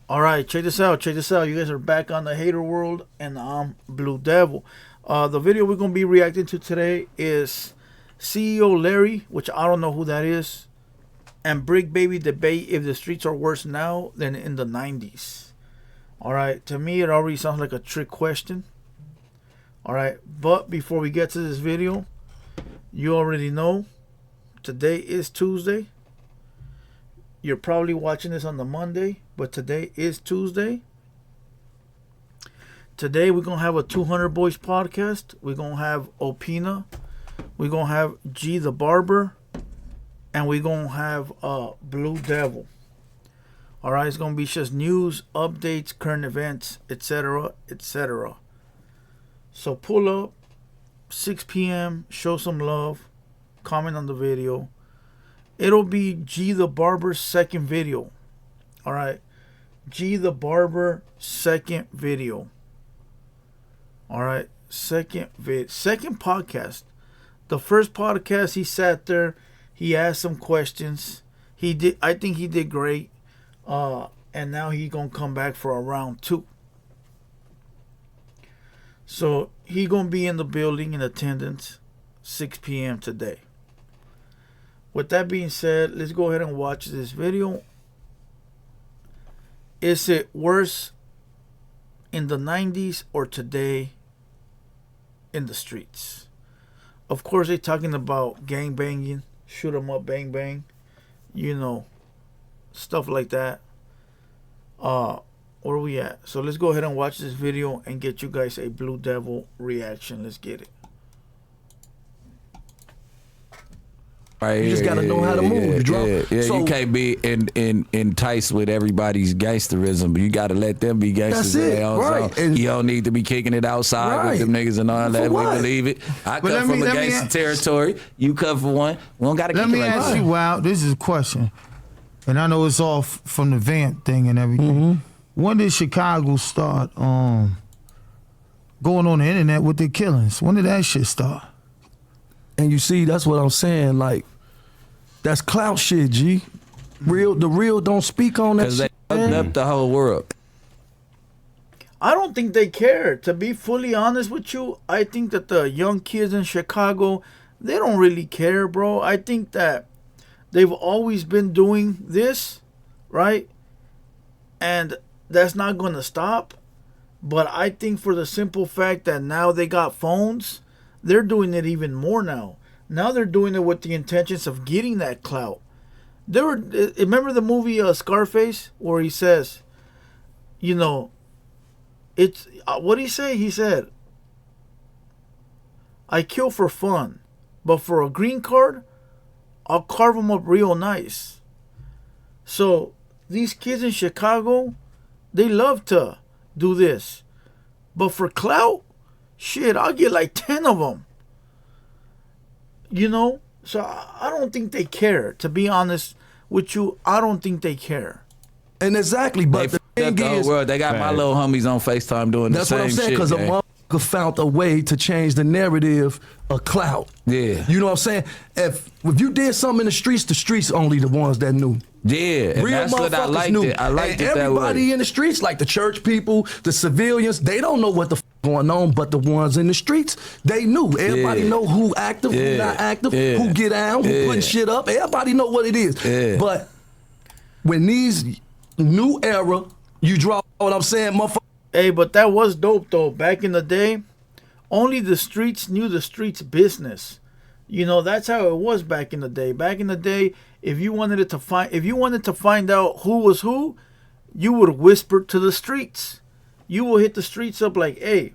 All right, check this out. Check this out. You guys are back on the Hater World, and I'm Blue Devil. The video we're gonna be reacting to today is CEO Larry, which I don't know who that is, and Brick Baby debate if the streets are worse now than in the 90s. All right, to me it already sounds like a trick question. All right, but before we get to this video, you already know today is Tuesday. You're probably watching this on the Monday, but today is Tuesday. Today we're going to have a 200 Boys podcast. We're going to have Opina. We're going to have G the Barber. And we're going to have Blue Devil. All right, it's going to be just news, updates, current events, etc., etc. So pull up, 6 p.m., show some love, comment on the video. It'll be G the Barber's second video. All right. G the Barber second video. All right. Second podcast. The first podcast, he sat there. He asked some questions. I think he did great. And now he's going to come back for a round 2. So he going to be in the building in attendance 6 p.m. today. With that being said, let's go ahead and watch this video. Is it worse in the 90s or today in the streets? Of course, they're talking about gang banging, shoot 'em up, bang bang, you know, stuff like that. Where are we at? So let's go ahead and watch this video and get you guys a Blue Devil reaction. Let's get it. Right, you just gotta know how to move, so, you can't be enticed with everybody's gangsterism, but you gotta let them be gangsters in their own zone. You don't need to be kicking it outside with them niggas and all that. We believe it. I come from a gangster territory. You come from one. We don't gotta kick it like that. Let me ask you, Wow, this is a question. And I know it's all from the Vamp thing and everything. When did Chicago start going on the internet with the killings? When did that shit start? And you see, that's what I'm saying. Like, that's clout shit, G. The real don't speak on that shit. Because they fucked up the whole world. I don't think they care. To be fully honest with you, I think that the young kids in Chicago, they don't really care, bro. I think that they've always been doing this, right? And that's not going to stop. But I think for the simple fact that now they got phones, they're doing it even more now. Now they're doing it with the intentions of getting that clout. Remember the movie Scarface, where he says, you know, it's what did he say? He said, I kill for fun, but for a green card, I'll carve them up real nice. So these kids in Chicago, they love to do this. But for clout, shit, I'll get like 10 of them. You know? So I don't think they care. To be honest with you, I don't think they care. And exactly, but the thing is, they got my little homies on FaceTime doing the same shit. That's what I'm saying, because a motherfucker found a way to change the narrative of clout. Yeah. You know what I'm saying? If you did something in the streets only the ones that knew. Yeah, real that's what I liked knew. I liked it that way. Everybody in the streets, like the church people, the civilians, they don't know what the going on, but the ones in the streets, they knew. Everybody know who active, who not active, who get down, who putting shit up. Everybody know what it is. But when these new era, you draw what I'm saying, motherfucker. Hey, but that was dope though. Back in the day, only the streets knew the streets business. You know, that's how it was back in the day. Back in the day, if you wanted to find out who was who, you would whisper to the streets. You will hit the streets up like, hey,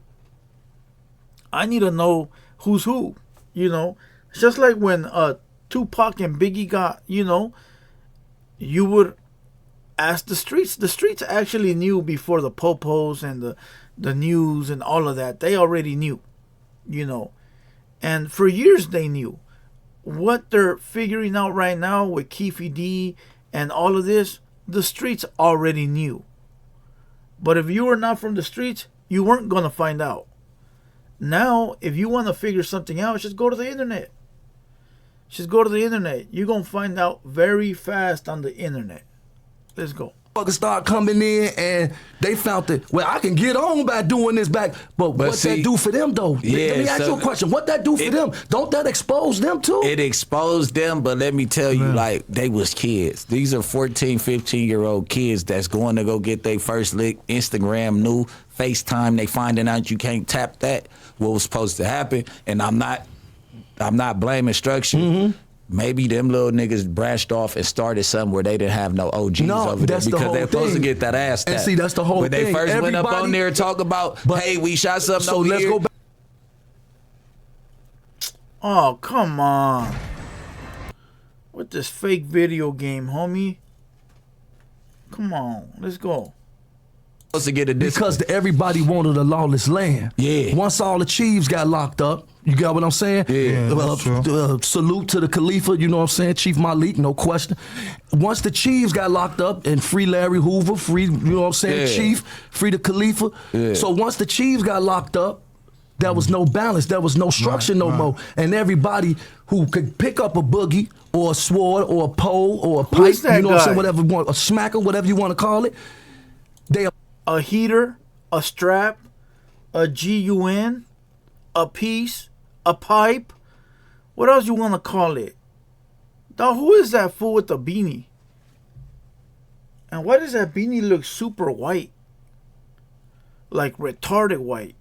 I need to know who's who. You know, it's just like when Tupac and Biggie got, you know, you would ask the streets. The streets actually knew before the popos and the news and all of that. They already knew, you know. And for years they knew. What they're figuring out right now with Keefy D and all of this, the streets already knew. But if you were not from the streets, you weren't going to find out. Now, if you want to figure something out, just go to the internet. Just go to the internet. You're going to find out very fast on the internet. Let's go. start coming in and they found that, well, I can get on by doing this back. But what that do for them, though? Yeah, let me ask you a question. What that do for them? Don't that expose them, too? It exposed them, but let me tell you, like, they was kids. These are 14, 15-year-old kids that's going to go get their first lick. Instagram new, FaceTime, they finding out you can't tap that. What was supposed to happen, and I'm not blaming structure. Mm-hmm. Maybe them little niggas branched off and started something where they didn't have no OGs over there because they're supposed to get that ass tapped. And see, that's the whole when thing. When they first went up on there and talk about, hey, we shot something over let's here. Go back. Oh, come on. With this fake video game, homie. Come on, let's go. To get a because everybody wanted a lawless land. Yeah. Once all the chiefs got locked up, you got what I'm saying? Yeah. Salute to the Khalifa, you know what I'm saying? Chief Malik, no question. Once the chiefs got locked up and free Larry Hoover, free, you know what I'm saying? Yeah. Chief, free the Khalifa. Yeah. So once the chiefs got locked up, there was no balance, there was no structure no more. And everybody who could pick up a boogie or a sword or a pole or a pipe, you know what I'm saying? Whatever you want, a smacker, whatever you want to call it, they a heater, a strap, a GUN, a piece, a pipe. What else you want to call it? Dog, who is that fool with the beanie? And why does that beanie look super white? Like retarded white.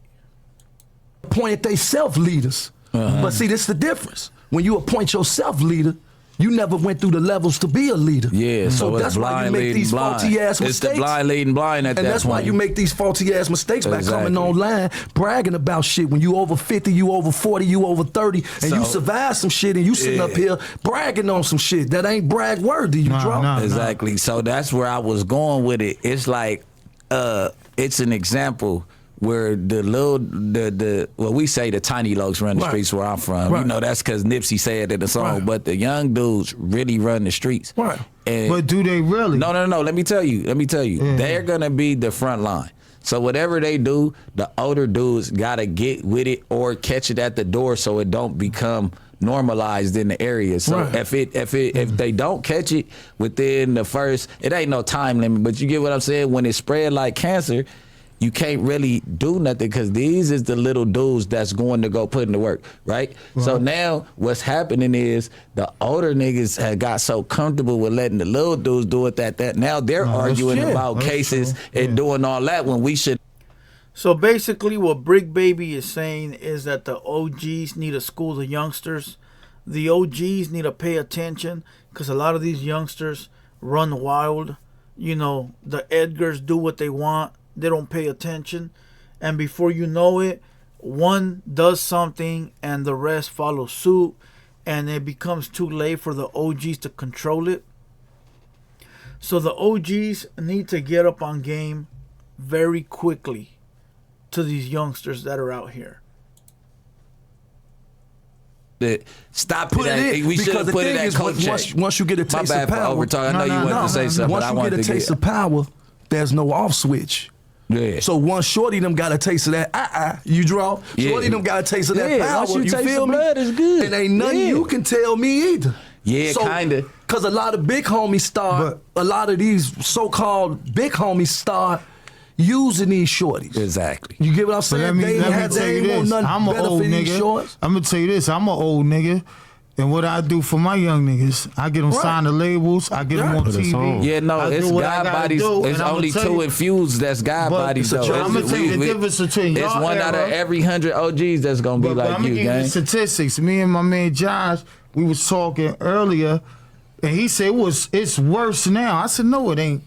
Appointed they self-leaders. But see, this is the difference. When you appoint yourself leader, you never went through the levels to be a leader. Yeah, so that's why you make these faulty-ass mistakes. It's the blind leading blind at that point. And that's why you make these faulty-ass mistakes by coming online, bragging about shit. When you over 50, you over 40, you over 30, and you survive some shit, and you sitting up here bragging on some shit that ain't brag-worthy, you drop. Exactly. So that's where I was going with it. It's like, it's an example where we say the tiny lokes run the streets where I'm from. You know, that's because Nipsey said in the song, but the young dudes really run the streets. Right. And but do they really? No. Let me tell you. They're going to be the front line. So whatever they do, the older dudes got to get with it or catch it at the door so it don't become normalized in the area. So if they don't catch it within the first, it ain't no time limit, but you get what I'm saying? When it spread like cancer, you can't really do nothing because these is the little dudes that's going to go put in the work, right? So now what's happening is the older niggas have got so comfortable with letting the little dudes do it that now they're arguing about cases and doing all that when we should. So basically what Brick Baby is saying is that the OGs need to school the youngsters. The OGs need to pay attention because a lot of these youngsters run wild. You know, the Edgars do what they want. They don't pay attention, and before you know it, one does something and the rest follow suit, and it becomes too late for the OGs to control it. So the OGs need to get up on game very quickly to these youngsters that are out here. Stop put it in. We should have put it at Coach once you get a taste of power. I know you wanted to say something. Once you get a taste of power, there's no off switch. Yeah. So once Shorty them got a taste of that, you draw. Shorty them got a taste of that power. Once you taste feel the me? blood, it's good. And ain't nothing you can tell me either. Yeah, so, kinda. Cause a lot of big homies start. A lot of these so-called big homies start using these shorties. Exactly. You get what I'm saying? Let me tell you this. I'm an old nigga. I'm gonna tell you this. I'm an old nigga. And what I do for my young niggas, I get them signed to labels, I get them on TV. Yeah, no, it's God bodies. It's only two infused that's God bodies, though. I'm going to tell you the difference between y'all. It's one out of every 100 OGs that's going to be like you, gang. I'm going to give you statistics. Me and my man Josh, we was talking earlier, and he said it's worse now. I said, no, it ain't.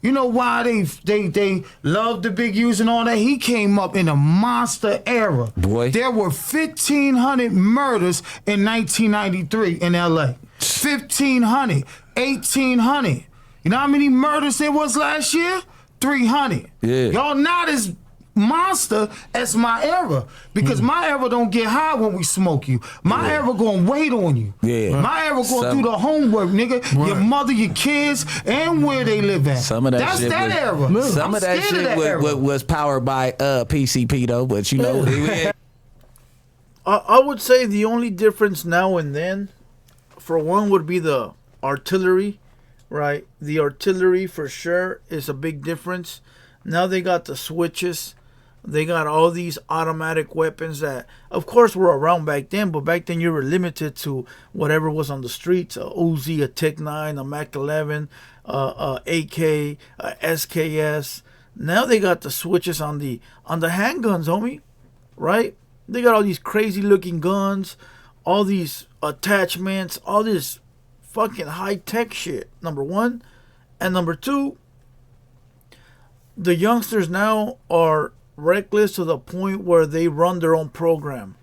You know why they love the big U's and all that? He came up in a monster era. Boy. There were 1,500 murders in 1993 in L.A. 1,500, 1,800. You know how many murders there was last year? 300. Yeah. Y'all not as monster as my era, because my era don't get high when we smoke you. My era gonna wait on you. My era gonna do the homework, nigga. Your mother, your kids, and where they live at. Some of that That's shit that era. Some of that shit was powered by PCP though, but you know. I would say the only difference now and then, for one, would be the artillery. right? The artillery for sure is a big difference. Now they got the switches. They got all these automatic weapons that, of course, were around back then, but back then you were limited to whatever was on the streets: a Uzi, a Tech 9, a Mac 11, AK, SKS. Now they got the switches on the handguns, homie, right? They got all these crazy looking guns, all these attachments, all this fucking high tech shit. Number one, and number two, the youngsters now are reckless to the point where they run their own program.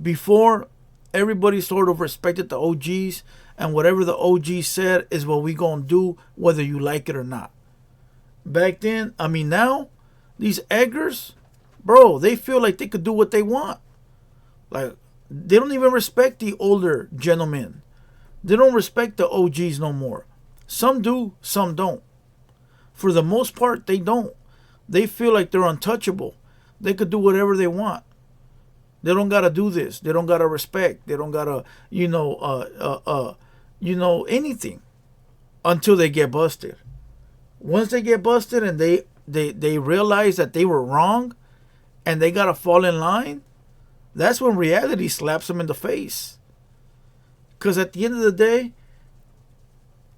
Before, everybody sort of respected the OGs, and whatever the OGs said is what we gonna do, whether you like it or not. Back then, I mean, now these Edgars, bro, they feel like they could do what they want. Like, they don't even respect the older gentlemen. They don't respect the OGs no more. Some do, some don't. For the most part, they don't. They feel like they're untouchable. They could do whatever they want. They don't gotta do this. They don't gotta respect. They don't gotta, anything until they get busted. Once they get busted and they realize that they were wrong and they gotta fall in line, that's when reality slaps them in the face. Because at the end of the day,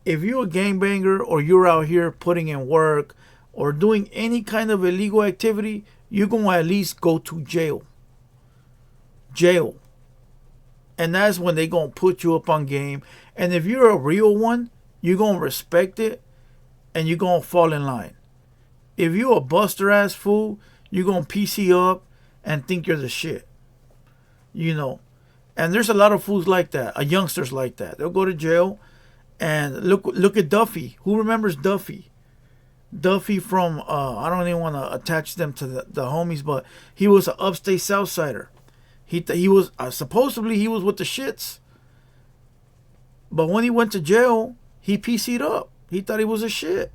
if you're a gangbanger or you're out here putting in work or doing any kind of illegal activity, you're going to at least go to jail. Jail. And that's when they're going to put you up on game. And if you're a real one, you're going to respect it and you're going to fall in line. If you're a buster ass fool, you're going to PC up and think you're the shit. You know. And there's a lot of fools like that, youngsters like that. They'll go to jail. And look at Duffy. Who remembers Duffy? Duffy from, I don't even want to attach them to the homies, but he was an upstate Southsider. He was, supposedly he was with the shits. But when he went to jail, he PC'd up. He thought he was a shit.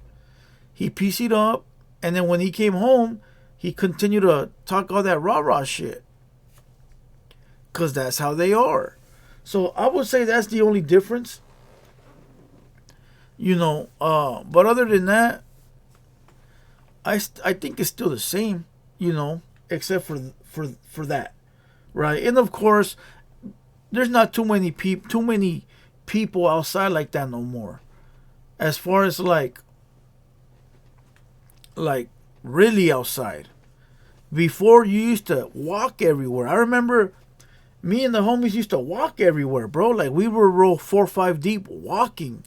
He PC'd up, and then when he came home, he continued to talk all that rah-rah shit. Because that's how they are. So I would say that's the only difference. You know, but other than that, I think it's still the same, you know, except for that, right? And of course, there's not too many people outside like that no more. As far as like really outside. Before, you used to walk everywhere. I remember me and the homies used to walk everywhere, bro. Like, we were roll 4 or 5 deep walking.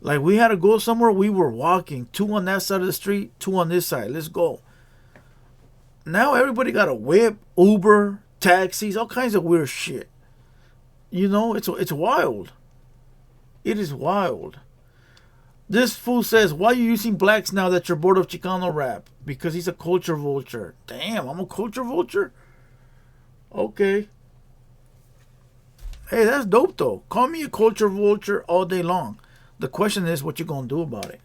Like, we had to go somewhere, we were walking. 2 on that side of the street, 2 on this side. Let's go. Now everybody got a whip, Uber, taxis, all kinds of weird shit. You know, it's wild. It is wild. This fool says, why are you using blacks now that you're bored of Chicano rap? Because he's a culture vulture. Damn, I'm a culture vulture? Okay. Hey, that's dope, though. Call me a culture vulture all day long. The question is, what you gonna do about it?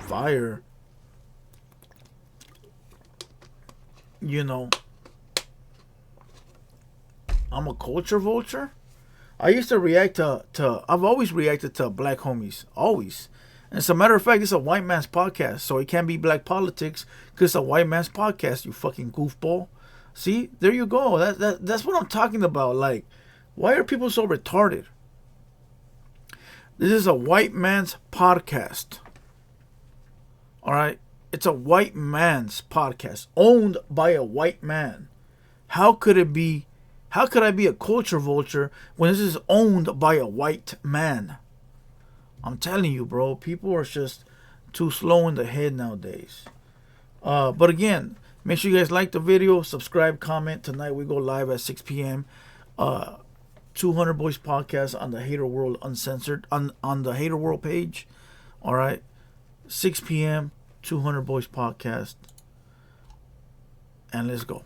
Fire. You know. I'm a culture vulture? I used to react to I've always reacted to black homies. Always. And as a matter of fact, it's a white man's podcast. So it can't be black politics because it's a white man's podcast, you fucking goofball. See? There you go. That's what I'm talking about. Like, why are people so retarded? This is a white man's podcast. All right? It's a white man's podcast owned by a white man. How could I be a culture vulture when this is owned by a white man? I'm telling you, bro, people are just too slow in the head nowadays. But again, make sure you guys like the video, subscribe, comment. Tonight we go live at 6 p.m. 200 Boys Podcast on the TheHaterWorld Uncensored, on the TheHaterWorld page. All right. 6 p.m. 200 Boys Podcast. And let's go.